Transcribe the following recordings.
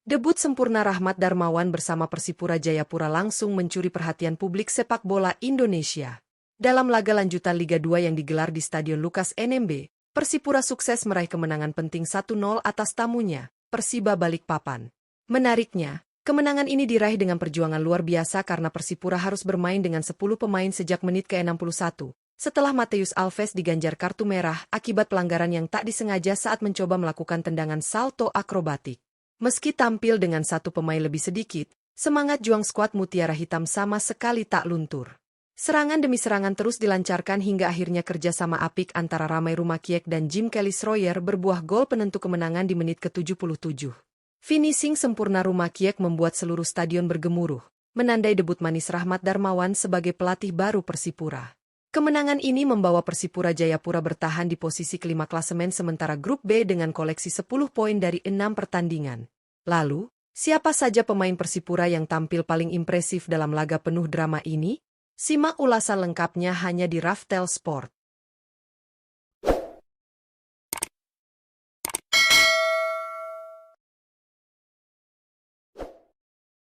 Debut sempurna Rahmat Darmawan bersama Persipura Jayapura langsung mencuri perhatian publik sepak bola Indonesia. Dalam laga lanjutan Liga 2 yang digelar di Stadion Lukas NMB, Persipura sukses meraih kemenangan penting 1-0 atas tamunya, Persiba Balikpapan. Menariknya, kemenangan ini diraih dengan perjuangan luar biasa karena Persipura harus bermain dengan 10 pemain sejak menit ke-61, setelah Mateus Alves diganjar kartu merah akibat pelanggaran yang tak disengaja saat mencoba melakukan tendangan salto akrobatik. Meski tampil dengan satu pemain lebih sedikit, semangat juang skuad Mutiara Hitam sama sekali tak luntur. Serangan demi serangan terus dilancarkan hingga akhirnya kerjasama apik antara Ramai Rumakiek dan Jim Kelly-Schroyer berbuah gol penentu kemenangan di menit ke-77. Finishing sempurna Rumakiek membuat seluruh stadion bergemuruh, menandai debut manis Rahmat Darmawan sebagai pelatih baru Persipura. Kemenangan ini membawa Persipura Jayapura bertahan di posisi kelima klasemen sementara Grup B dengan koleksi 10 poin dari 6 pertandingan. Lalu, siapa saja pemain Persipura yang tampil paling impresif dalam laga penuh drama ini? Simak ulasan lengkapnya hanya di Raftel Sport.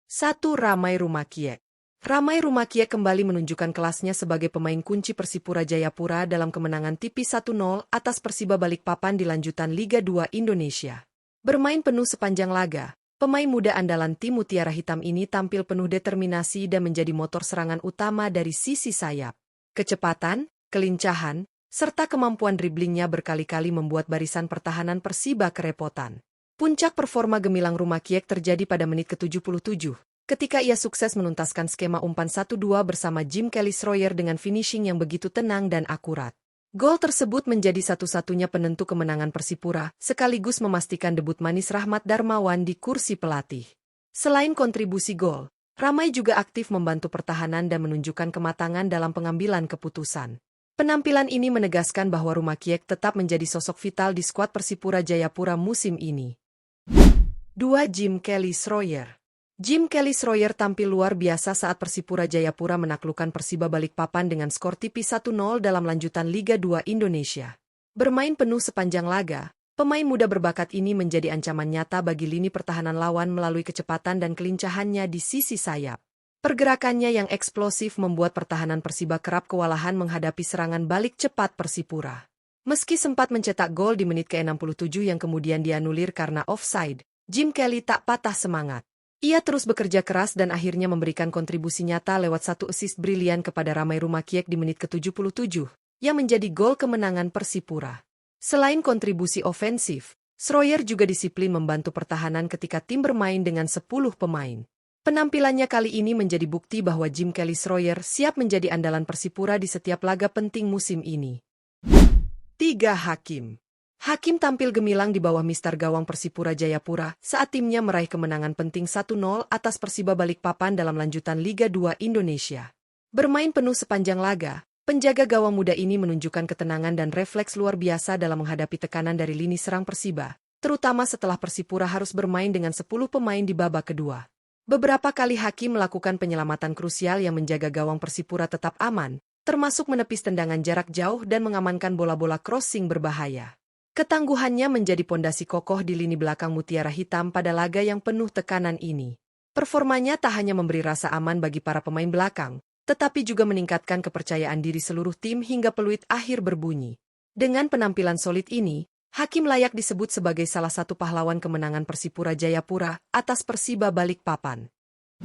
1. Ramai Rumakiek. Ramai Rumakiek kembali menunjukkan kelasnya sebagai pemain kunci Persipura Jayapura dalam kemenangan tipis 1-0 atas Persiba Balikpapan di lanjutan Liga 2 Indonesia. Bermain penuh sepanjang laga, pemain muda andalan tim Mutiara Hitam ini tampil penuh determinasi dan menjadi motor serangan utama dari sisi sayap. Kecepatan, kelincahan, serta kemampuan driblingnya berkali-kali membuat barisan pertahanan Persiba kerepotan. Puncak performa gemilang Rumakiek terjadi pada menit ke-77. Ketika ia sukses menuntaskan skema umpan 1-2 bersama Jim Kelly-Schroyer dengan finishing yang begitu tenang dan akurat. Gol tersebut menjadi satu-satunya penentu kemenangan Persipura, sekaligus memastikan debut manis Rahmat Darmawan di kursi pelatih. Selain kontribusi gol, Ramai juga aktif membantu pertahanan dan menunjukkan kematangan dalam pengambilan keputusan. Penampilan ini menegaskan bahwa Rumakiek tetap menjadi sosok vital di skuad Persipura Jayapura musim ini. 2. Jim Kelly-Schroyer. Jim Kelly-Schroyer tampil luar biasa saat Persipura Jayapura menaklukkan Persiba Balikpapan dengan skor tipis 1-0 dalam lanjutan Liga 2 Indonesia. Bermain penuh sepanjang laga, pemain muda berbakat ini menjadi ancaman nyata bagi lini pertahanan lawan melalui kecepatan dan kelincahannya di sisi sayap. Pergerakannya yang eksplosif membuat pertahanan Persiba kerap kewalahan menghadapi serangan balik cepat Persipura. Meski sempat mencetak gol di menit ke-67 yang kemudian dianulir karena offside, Jim Kelly tak patah semangat. Ia terus bekerja keras dan akhirnya memberikan kontribusi nyata lewat satu assist brilian kepada Ramai Rumakiek di menit ke-77, yang menjadi gol kemenangan Persipura. Selain kontribusi ofensif, Schroyer juga disiplin membantu pertahanan ketika tim bermain dengan 10 pemain. Penampilannya kali ini menjadi bukti bahwa Jim Kelly-Schroyer siap menjadi andalan Persipura di setiap laga penting musim ini. 3. Hakim. Hakim tampil gemilang di bawah mister gawang Persipura Jayapura saat timnya meraih kemenangan penting 1-0 atas Persiba Balikpapan dalam lanjutan Liga 2 Indonesia. Bermain penuh sepanjang laga, penjaga gawang muda ini menunjukkan ketenangan dan refleks luar biasa dalam menghadapi tekanan dari lini serang Persiba, terutama setelah Persipura harus bermain dengan 10 pemain di babak kedua. Beberapa kali Hakim melakukan penyelamatan krusial yang menjaga gawang Persipura tetap aman, termasuk menepis tendangan jarak jauh dan mengamankan bola-bola crossing berbahaya. Ketangguhannya menjadi pondasi kokoh di lini belakang Mutiara Hitam pada laga yang penuh tekanan ini. Performanya tak hanya memberi rasa aman bagi para pemain belakang, tetapi juga meningkatkan kepercayaan diri seluruh tim hingga peluit akhir berbunyi. Dengan penampilan solid ini, Hakim layak disebut sebagai salah satu pahlawan kemenangan Persipura Jayapura atas Persiba Balikpapan.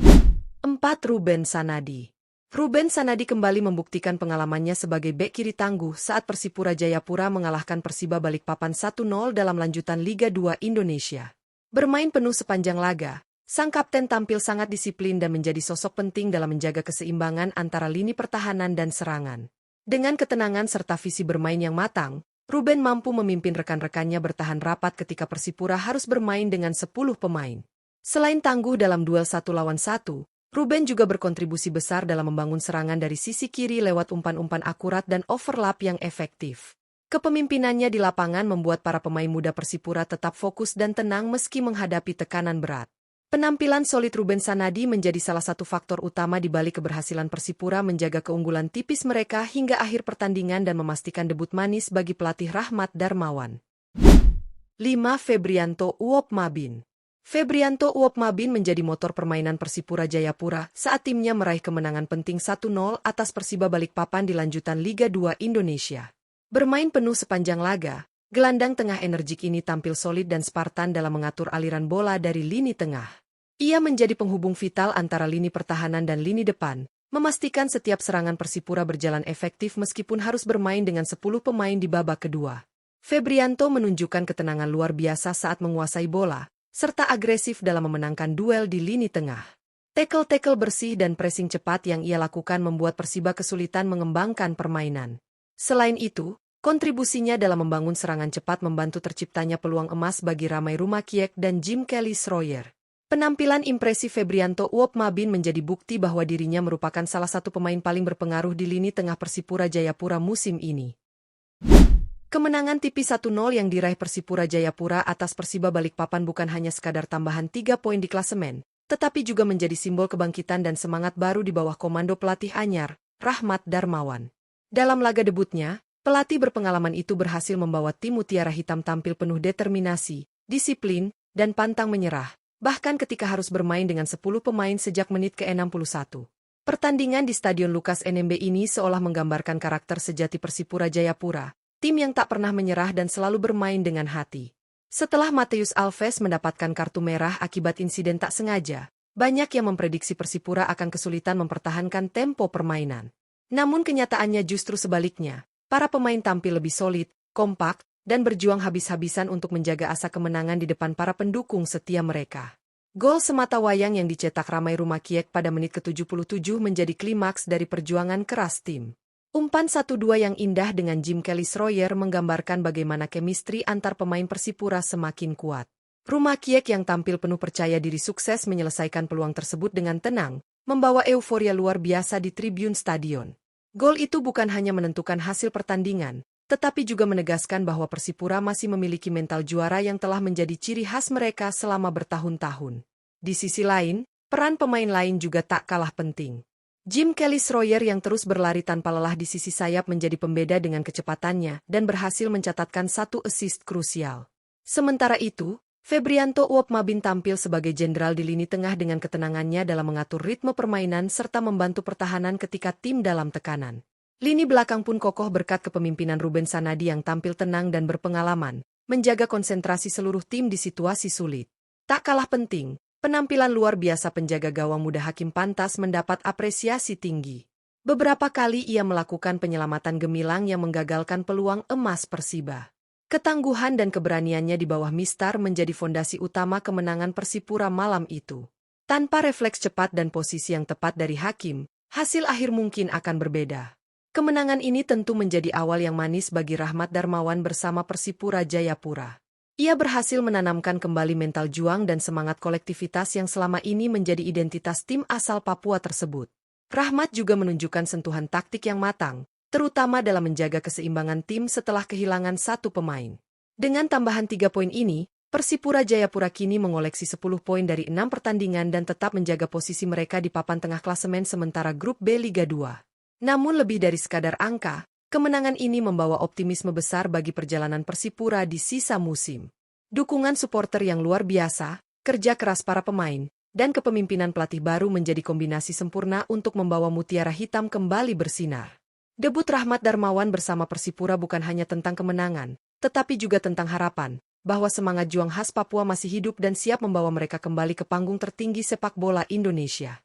4. Ruben Sanadi. Ruben Sanadi kembali membuktikan pengalamannya sebagai bek kiri tangguh saat Persipura Jayapura mengalahkan Persiba Balikpapan 1-0 dalam lanjutan Liga 2 Indonesia. Bermain penuh sepanjang laga, sang kapten tampil sangat disiplin dan menjadi sosok penting dalam menjaga keseimbangan antara lini pertahanan dan serangan. Dengan ketenangan serta visi bermain yang matang, Ruben mampu memimpin rekan-rekannya bertahan rapat ketika Persipura harus bermain dengan 10 pemain. Selain tangguh dalam duel 1 lawan 1, Ruben juga berkontribusi besar dalam membangun serangan dari sisi kiri lewat umpan-umpan akurat dan overlap yang efektif. Kepemimpinannya di lapangan membuat para pemain muda Persipura tetap fokus dan tenang meski menghadapi tekanan berat. Penampilan solid Ruben Sanadi menjadi salah satu faktor utama di balik keberhasilan Persipura menjaga keunggulan tipis mereka hingga akhir pertandingan dan memastikan debut manis bagi pelatih Rahmat Darmawan. 5. Febrianto Uwop Mabin. Febrianto Uopmabin menjadi motor permainan Persipura Jayapura saat timnya meraih kemenangan penting 1-0 atas Persiba Balikpapan di lanjutan Liga 2 Indonesia. Bermain penuh sepanjang laga, gelandang tengah energik ini tampil solid dan Spartan dalam mengatur aliran bola dari lini tengah. Ia menjadi penghubung vital antara lini pertahanan dan lini depan, memastikan setiap serangan Persipura berjalan efektif meskipun harus bermain dengan 10 pemain di babak kedua. Febrianto menunjukkan ketenangan luar biasa saat menguasai bola, serta agresif dalam memenangkan duel di lini tengah. Tackle-tackle bersih dan pressing cepat yang ia lakukan membuat Persiba kesulitan mengembangkan permainan. Selain itu, kontribusinya dalam membangun serangan cepat membantu terciptanya peluang emas bagi Ramai Rumakiek dan Jim Kelly Schroyer. Penampilan impresif Febrianto Uopmabin menjadi bukti bahwa dirinya merupakan salah satu pemain paling berpengaruh di lini tengah Persipura Jayapura musim ini. Kemenangan tipis 1-0 yang diraih Persipura Jayapura atas Persiba Balikpapan bukan hanya sekadar tambahan 3 poin di klasemen, tetapi juga menjadi simbol kebangkitan dan semangat baru di bawah komando pelatih anyar, Rahmat Darmawan. Dalam laga debutnya, pelatih berpengalaman itu berhasil membawa tim Mutiara Hitam tampil penuh determinasi, disiplin, dan pantang menyerah. Bahkan ketika harus bermain dengan 10 pemain sejak menit ke-61. Pertandingan di Stadion Lukas NMB ini seolah menggambarkan karakter sejati Persipura Jayapura, tim yang tak pernah menyerah dan selalu bermain dengan hati. Setelah Mateus Alves mendapatkan kartu merah akibat insiden tak sengaja, banyak yang memprediksi Persipura akan kesulitan mempertahankan tempo permainan. Namun kenyataannya justru sebaliknya, para pemain tampil lebih solid, kompak, dan berjuang habis-habisan untuk menjaga asa kemenangan di depan para pendukung setia mereka. Gol semata wayang yang dicetak Ramai Rumakiek pada menit ke-77 menjadi klimaks dari perjuangan keras tim. Umpan 1-2 yang indah dengan Jim Kelly Schroyer menggambarkan bagaimana chemistry antar pemain Persipura semakin kuat. Rumakiek yang tampil penuh percaya diri sukses menyelesaikan peluang tersebut dengan tenang, membawa euforia luar biasa di tribun stadion. Gol itu bukan hanya menentukan hasil pertandingan, tetapi juga menegaskan bahwa Persipura masih memiliki mental juara yang telah menjadi ciri khas mereka selama bertahun-tahun. Di sisi lain, peran pemain lain juga tak kalah penting. Jim Kelly Schroyer yang terus berlari tanpa lelah di sisi sayap menjadi pembeda dengan kecepatannya dan berhasil mencatatkan 1 assist krusial. Sementara itu, Febrianto Uopmabin tampil sebagai jenderal di lini tengah dengan ketenangannya dalam mengatur ritme permainan serta membantu pertahanan ketika tim dalam tekanan. Lini belakang pun kokoh berkat kepemimpinan Ruben Sanadi yang tampil tenang dan berpengalaman, menjaga konsentrasi seluruh tim di situasi sulit. Tak kalah penting, penampilan luar biasa penjaga gawang muda Hakim Pantas mendapat apresiasi tinggi. Beberapa kali ia melakukan penyelamatan gemilang yang menggagalkan peluang emas Persiba. Ketangguhan dan keberaniannya di bawah mistar menjadi fondasi utama kemenangan Persipura malam itu. Tanpa refleks cepat dan posisi yang tepat dari Hakim, hasil akhir mungkin akan berbeda. Kemenangan ini tentu menjadi awal yang manis bagi Rahmat Darmawan bersama Persipura Jayapura. Ia berhasil menanamkan kembali mental juang dan semangat kolektivitas yang selama ini menjadi identitas tim asal Papua tersebut. Rahmat juga menunjukkan sentuhan taktik yang matang, terutama dalam menjaga keseimbangan tim setelah kehilangan 1 pemain. Dengan tambahan 3 poin ini, Persipura Jayapura kini mengoleksi 10 poin dari 6 pertandingan dan tetap menjaga posisi mereka di papan tengah klasemen sementara grup B Liga 2. Namun lebih dari sekadar angka, kemenangan ini membawa optimisme besar bagi perjalanan Persipura di sisa musim. Dukungan supporter yang luar biasa, kerja keras para pemain, dan kepemimpinan pelatih baru menjadi kombinasi sempurna untuk membawa Mutiara Hitam kembali bersinar. Debut Rahmat Darmawan bersama Persipura bukan hanya tentang kemenangan, tetapi juga tentang harapan, bahwa semangat juang khas Papua masih hidup dan siap membawa mereka kembali ke panggung tertinggi sepak bola Indonesia.